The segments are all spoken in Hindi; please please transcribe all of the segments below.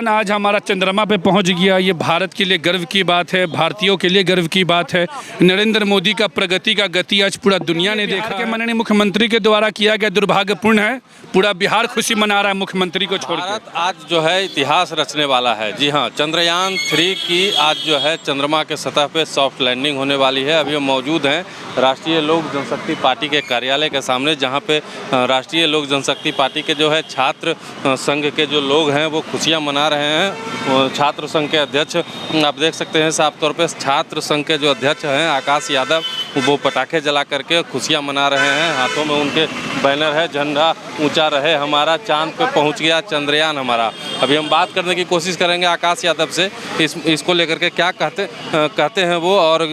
आज हमारा चंद्रमा पे पहुंच गया। ये भारत के लिए गर्व की बात है, भारतीयों के लिए गर्व की बात है। नरेंद्र मोदी का प्रगति का गति आज पूरा दुनिया ने देखा के माननीय मुख्यमंत्री के द्वारा किया गया दुर्भाग्यपूर्ण है। पूरा बिहार खुशी मना रहा है मुख्यमंत्री को छोड़कर। भारत आज जो है इतिहास रचने वाला है। जी हाँ, चंद्रयान 3 की आज जो है चंद्रमा के सतह पे सॉफ्ट लैंडिंग होने वाली है। अभी हम मौजूद हैं राष्ट्रीय लोक जनशक्ति पार्टी के कार्यालय के सामने, जहाँ पे राष्ट्रीय लोक जनशक्ति पार्टी के जो है छात्र संघ के जो लोग हैं वो खुशियाँ मना रहे हैं। छात्र संघ के अध्यक्ष आप देख सकते हैं, साफ तौर पे छात्र संघ के जो अध्यक्ष हैं आकाश यादव, वो पटाखे जला करके खुशियाँ मना रहे हैं। हाथों में उनके बैनर है, झंडा ऊंचा रहे हमारा, चांद पे पहुंच गया चंद्रयान हमारा। अभी हम बात करने की कोशिश करेंगे आकाश यादव से, इसको लेकर के क्या कहते हैं वो और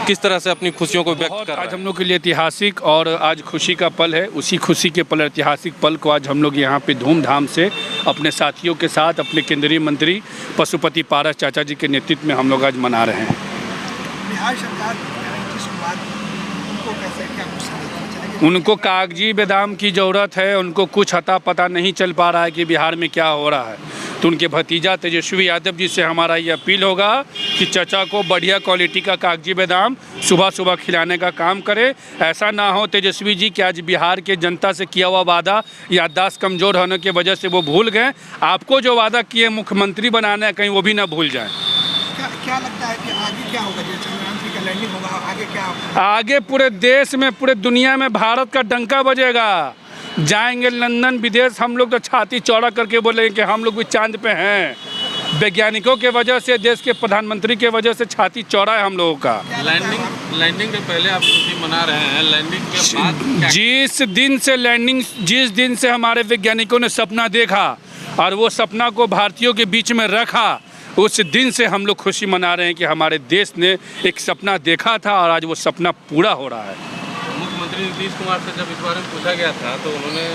किस तरह से अपनी खुशियों को व्यक्त कर रहे हैं। आज हम लोग के लिए ऐतिहासिक और आज खुशी का पल है। उसी खुशी के पल, ऐतिहासिक पल को आज हम लोग यहाँ पे धूमधाम से अपने साथियों के साथ, अपने केंद्रीय मंत्री पशुपति पारस चाचा जी के नेतृत्व में हम लोग आज मना रहे हैं। बिहार सरकार उनको कागजी बादाम की ज़रूरत है। उनको कुछ अता पता नहीं चल पा रहा है कि बिहार में क्या हो रहा है। तो उनके भतीजा तेजस्वी यादव जी से हमारा ये अपील होगा कि चाचा को बढ़िया क्वालिटी का कागजी बादाम सुबह सुबह खिलाने का काम करे। ऐसा ना हो तेजस्वी जी कि आज बिहार के जनता से किया हुआ वादा याददाश्त कमज़ोर होने की वजह से वो भूल गए। आपको जो वादा किए मुख्यमंत्री बनाना है, कहीं वो भी ना भूल जाएं। क्या लगता है कि आगे क्या होगा? चंद्रयान 3 का लैंडिंग होगा, आगे क्या होगा? आगे पूरे देश में, पूरे दुनिया में भारत का डंका बजेगा। जाएंगे लंदन, विदेश, हम लोग तो छाती चौड़ा करके बोलेंगे कि हम लोग भी चांद पे हैं। वैज्ञानिकों के वजह से, देश के प्रधानमंत्री के वजह से छाती चौड़ा है हम लोगों का। लैंडिंग के पहले आप खुशी मना रहे हैं, लैंडिंग के बाद जिस दिन से हमारे वैज्ञानिकों ने सपना देखा और वो सपना को भारतीयों के बीच में रखा, उस दिन से हम लोग खुशी मना रहे हैं कि हमारे देश ने एक सपना देखा था और आज वो सपना पूरा हो रहा है। मुख्यमंत्री नीतीश कुमार से जब इस बारे में पूछा गया था तो उन्होंने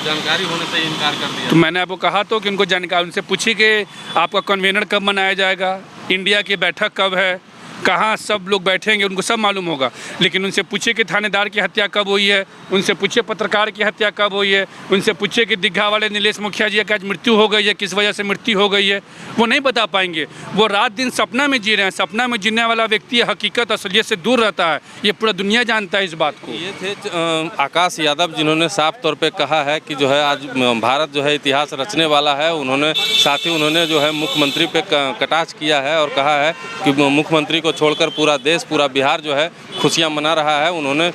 जानकारी होने से इनकार कर दिया। तो मैंने आपको कहा तो कि उनको जानकारी, उनसे पूछी कि आपका कन्वेनर कब मनाया जाएगा, इंडिया की बैठक कब है, कहाँ सब लोग बैठेंगे, उनको सब मालूम होगा। लेकिन उनसे पूछे कि थानेदार की हत्या कब हुई है, उनसे पूछे पत्रकार की हत्या कब हुई है, उनसे पूछे कि दिग्घा वाले नीलेश मुखिया जी की आज मृत्यु हो गई है, किस वजह से मृत्यु हो गई है, वो नहीं बता पाएंगे। वो रात दिन सपना में जी रहे हैं। सपना में जीने वाला व्यक्ति हकीकत असलियत से दूर रहता है। ये पूरा दुनिया जानता है इस बात को। ये थे आकाश यादव, जिन्होंने साफ तौर पर कहा है कि जो है आज भारत जो है इतिहास रचने वाला है। साथ ही उन्होंने जो है मुख्यमंत्री पे कटाक्ष किया है और कहा है कि मुख्यमंत्री को छोड़कर पूरा देश, पूरा बिहार जो है खुशियां मना रहा है। उन्होंने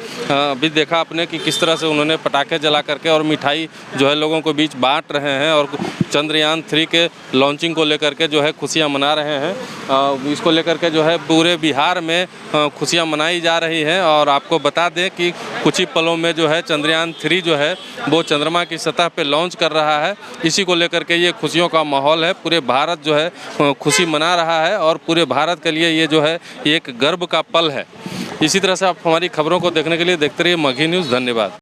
भी देखा आपने कि किस तरह से उन्होंने पटाखे जला करके और मिठाई जो है लोगों को बीच बांट रहे हैं और चंद्रयान 3 के लॉन्चिंग को लेकर के जो है खुशियां मना रहे हैं। इसको लेकर के जो है पूरे बिहार में खुशियां मनाई जा रही हैं। और आपको बता दें कि कुछ ही पलों में जो है चंद्रयान 3 जो है वो चंद्रमा की सतह पे लॉन्च कर रहा है। इसी को लेकर के ये खुशियों का माहौल है। पूरे भारत जो है खुशी मना रहा है और पूरे भारत के लिए ये जो है एक गर्व का पल है। इसी तरह से आप हमारी खबरों को देखने के लिए देखते रहिए मगही न्यूज़। धन्यवाद।